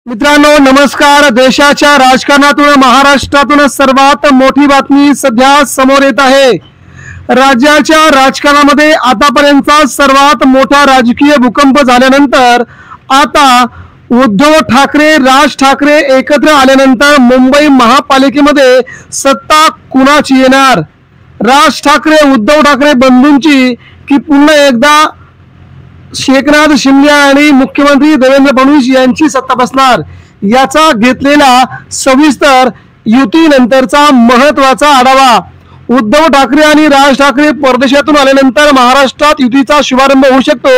मित्रांनो नमस्कार। देशाच्या राजकारणातून महाराष्ट्रातून सर्वात मोठी बातमी सध्या समोर येत आहे। राज्याच्या राजकारणामध्ये आतापर्यंतचा सर्वात मोठा राजकीय भूकंप झाल्यानंतर आता उद्धव ठाकरे राज ठाकरे एकत्र आल्यानंतर मुंबई महापालिकेमध्ये सत्ता कुणाची येणार? राज ठाकरे उद्धव ठाकरे बंधूंची की पुन्हा एकदा एकनाथ शिंदे आणि मुख्यमंत्री देवेंद्र फडणवीस यांची सत्ता बसणार? याचा घेतलेला सविस्तर युतीनंतरचा महत्त्वाचा आढावा। उद्धव ठाकरे आणि राज ठाकरे परदेशातून आल्यानंतर महाराष्ट्रात युतीचा शुभारंभ होऊ शकतो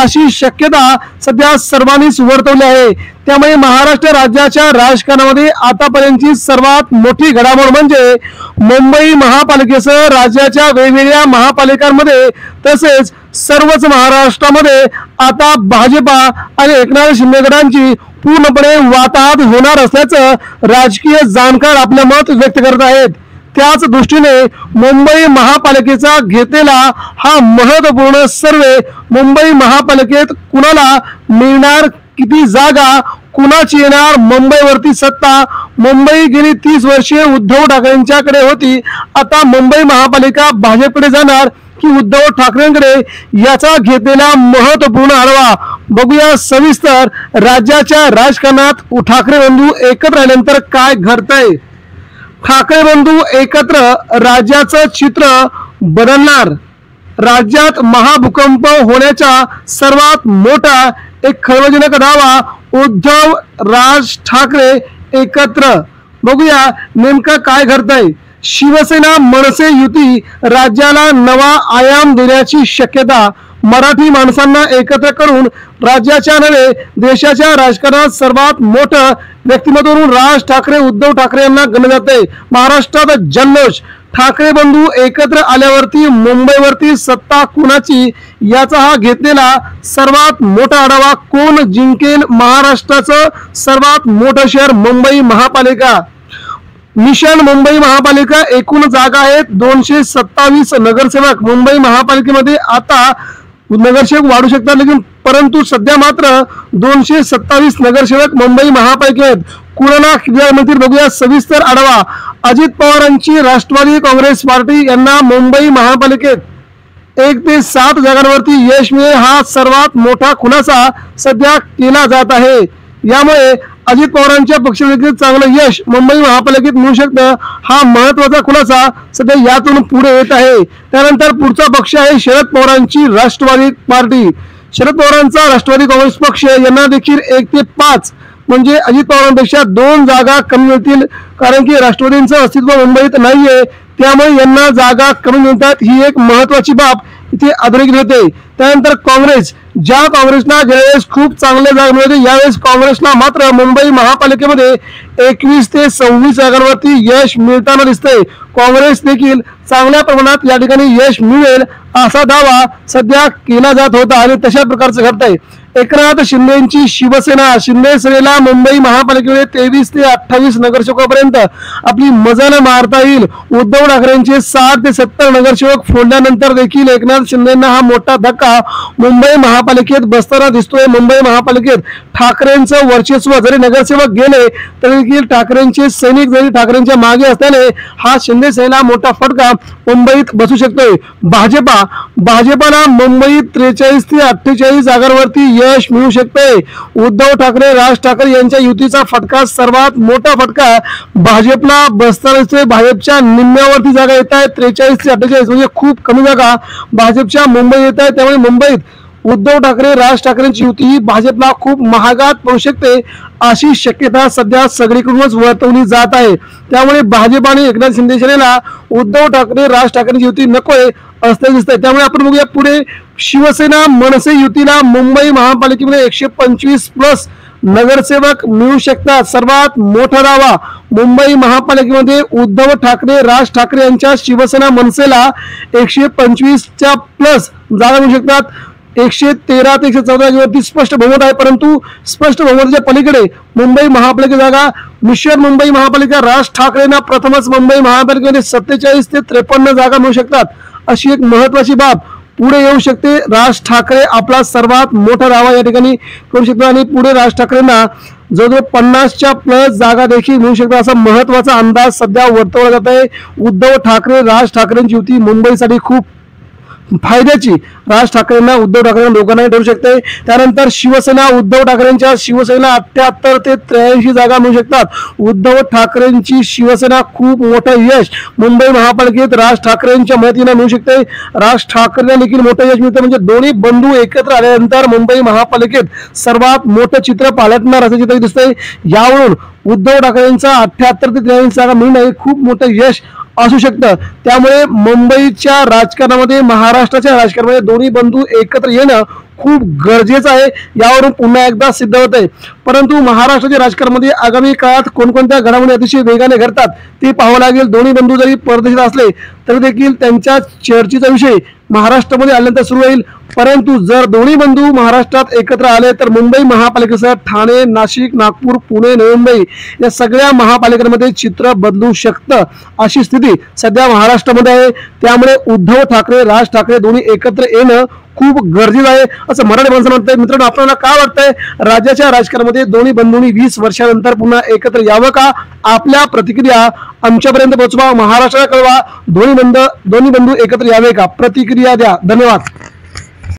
अशी शक्यता सध्या सर्वांनीच वर्तवली आहे। त्यामुळे महाराष्ट्र राज्याच्या राजकारणामध्ये आतापर्यंतची सर्वात मोठी घडामोड म्हणजे मुंबई महापालिकेसह राज्याच्या वेगवेगळ्या महापालिकांमध्ये तसेच सर्वच महाराष्ट्रामध्ये आता भाजपा आणि एकनाथ शिंदे गटांची पूर्णपणे वाताहत होणार असल्याचं राजकीय जाणकार आपले मत व्यक्त करत आहेत। त्याच दृष्टीने मुंबई महापालिकेचा घेतलेला हा महत्त्वपूर्ण सर्वे मुंबई महापालिकेत कुणाला मिळणार, किती जागा कुणाची येणार, मुंबईवरती सत्ता, मुंबई गेली 30 वर्षे उद्धव ठाकरेंच्याकडे होती, आता मुंबई महापालिका भाजपकडे जाणार की उद्धव ठाकरेंकडे, याचा घेतलेला महत्त्वपूर्ण आढावा बघूया सविस्तर। राज्याच्या राजकारणात ठाकरे बंधू एकत्र आल्यानंतर काय घडतंय? ठाकरे बंधू एकत्र राज्याचं चित्र बदलणार। राज्यात महाभूकंप होण्याचा सर्वात मोठा एक खळबळजनक दावा उद्धव राज ठाकरे एकत्र। बघूया नेमकं काय घडतंय। शिवसेना मनसे युती राज्याला नवा आयाम देण्याची शक्यता। मराठी माणसांना एकत्र करून राज्याच्या नव्हे देशाच्या राजकारणात सर्वात मोठं व्यक्तिमत्व म्हणून राज ठाकरे उद्धव ठाकरे यांना गणले जाते। महाराष्ट्रात जल्लोष। ठाकरे बंधू एकत्र आल्यावरती मुंबईवरती सत्ता कुणाची, याचा हा घेतलेला सर्वात मोठा आढावा। कोण जिंकेल महाराष्ट्राचं सर्वात मोठं शहर मुंबई महापालिका? मिशन मुंबई महापालिका एकूण जागा आहेत 227 नगरसेवक। मुंबई महापालिकेमध्ये आता नगरसेवक वाढू शकतात, लेकिन परंतु सध्या मात्र 227 नगरसेवक मुंबई महापालिकेत कुणाला मिळतील बघूया सविस्तर आढावा। अजित पवारांची राष्ट्रवादी काँग्रेस पार्टी यांना मुंबई महापालिकेत 1 ते 7 जागांवरती यश मिळेल, हा सर्वात मोठा खुलासा सध्या केला जात आहे। यामुळे अजित पवारांच्या पक्षाचे चांगलं यश मुंबई महापालिकेत मिळू शकतं, हा महत्त्वाचा खुलासा सध्या यातून पुढे येत आहे। त्यानंतर पुढचा पक्ष आहे शरद पवारांची राष्ट्रवादी पार्टी। शरद पवारांचा राष्ट्रवादी काँग्रेस पक्ष यांना देखील 1 ते 5 म्हणजे अजित पवारांपेक्षा 2 जागा कमी मिळतील, कारण की राष्ट्रवादींचं अस्तित्व मुंबईत नाहीये, त्यामुळे यांना जागा कमी मिळतात, ही एक महत्त्वाची बाब इथे अधोरेखित होते। त्यानंतर काँग्रेस, ज्या काँग्रेसला गेल्यावेळेस खूप चांगल्या जागा मिळते, यावेळेस काँग्रेसला मात्र मुंबई महापालिकेमध्ये 21 ते 26 जागांवरती यश मिळताना दिसतंय। काँग्रेस देखील चांगल्या प्रमाणात या ठिकाणी यश मिळेल असा दावा सध्या केला जात होता आणि तशा प्रकारचं घडतंय। एकनाथ शिंदेची शिवसेना, शिंदे सेनेला मुंबई महापालिकेमध्ये 23 ते 28 नगरसेवकापर्यंत आपली मजल मारता येईल। उद्धव ठाकरेंचे 60 ते 70 नगरसेवक फोडल्यानंतर देखील एकनाथ शिंदेंना हा मोठा धक्का मुंबई महापालिकेत बसताना दिसतोय। मुंबई महापालिकेत ठाकरेंचं वर्चस्व, जरी नगरसेवक गेले तरी देखील ठाकरेंचे सैनिक जरी ठाकरेंच्या मागे असल्याने हा शिंदे सेनेला मोठा फटका मुंबईत बसू शकतोय। भाजपाला मुंबईत 43 ते 48 जागांवरती यश मिळू शकते। उद्धव ठाकरे राज ठाकरे यांच्या युतीचा फटका, सर्वात मोठा फटका भाजपला बसताना दिसतोय। भाजपच्या निम्म्यावरती जागा येत आहेत, 43 ते 48 म्हणजे खूप कमी जागा भाजपच्या मुंबईत येत आहेत। त्यामुळे मुंबईत उद्धव ठाकरे राज ठाकरेंची युती ही भाजपला खूप महागात पडू शकते अशी शक्यता सध्या सगळीकडूनच वर्तवली जात आहे। त्यामुळे भाजप आणि एकनाथ शिंदे सेनेला उद्धव ठाकरे राज ठाकरेंची युती नकोय असं दिसतंय। त्यामुळे आपण बघूया पुढे शिवसेना मनसे युतीला मुंबई महापालिकेमध्ये 125+ नगरसेवक मिळू शकतात। सर्वात मोठा दावा मुंबई महापालिकेमध्ये उद्धव ठाकरे राज ठाकरे यांच्या शिवसेना मनसेला 125च्या प्लस जागा मिळू शकतात। 113 ते 114 वरती स्पष्ट बहुमत आहे, परंतु स्पष्ट बहुमताच्या पलीकडे मुंबई महापालिका जागा मिशन मुंबई महापालिका राज ठाकरेंना प्रथमच मुंबई महापालिकेमध्ये 47 ते 53 जागा मिळू शकतात अशी एक महत्त्वाची बाब पुढे येऊ शकते। राज ठाकरे आपला सर्वात मोठा दावा या ठिकाणी करू शकतो आणि पुढे राज ठाकरेंना जवळजवळ 50च्या प्लस जागा देखील मिळू शकतात असा महत्वाचा अंदाज सध्या वर्तवला जात आहे। उद्धव ठाकरे राज ठाकरेंची युती मुंबईसाठी खूप फायद्याची राज ठाकरेंना उद्धव ठाकरे लोकांनाही ठरू शकते। त्यानंतर शिवसेना उद्धव ठाकरेंच्या शिवसेना 78 ते 83 जागा मिळू शकतात। उद्धव ठाकरेंची शिवसेना खूप मोठं यश मुंबई महापालिकेत राज ठाकरेंच्या मदतीने मिळू शकते। राज ठाकरेंना देखील मोठं यश मिळतं म्हणजे दोन्ही बंधू एकत्र आल्यानंतर मुंबई महापालिकेत सर्वात मोठं चित्र पालटणार असं चित्र दिसतंय। यावरून उद्धव ठाकरेंचा 78 ते 83 जागा मिळणं हे खूप मोठं यश असू शकतं। त्यामुळे मुंबईच्या राजकारणामध्ये महाराष्ट्राच्या राजकारणामध्ये दोन्ही बंधू एकत्र येणं खूप गरजेचं आहे। यावरून पुन्हा एकदा सिद्ध होत आहे। परंतु महाराष्ट्राच्या राजकारणामध्ये आगामी काळात कोणकोणत्या घडामोडी अतिशय वेगाने घडतात ते पाहावं लागेल। दोन्ही बंधू जरी परदेशात असले तरी देखील त्यांच्या चर्चेचा विषय महाराष्ट्रामध्ये आल्यानंतर सुरू होईल। परंतु जर दोन्ही बंधू महाराष्ट्रात एकत्र आले तर मुंबई महापालिकेसह ठाणे, नाशिक, नागपूर, पुणे, नवी मुंबई या सगळ्या महापालिकांमध्ये चित्र बदलू शकतं अशी स्थिती सध्या महाराष्ट्रामध्ये आहे। त्यामुळे उद्धव ठाकरे राज ठाकरे दोन्ही एकत्र येणं खूप गरजेचं आहे असं मराठी माणसाला वाटतंय। मित्रांनो, आपल्याला काय वाटतंय राज्याच्या राजकारणामध्ये दोन्ही बंधूंनी 20 वर्षानंतर पुन्हा एकत्र यावं का? आपल्या प्रतिक्रिया आमच्यापर्यंत पोहोचवा, महाराष्ट्राला कळवा। दोन्ही बंधू एकत्र यावे का? प्रतिक्रिया द्या। धन्यवाद।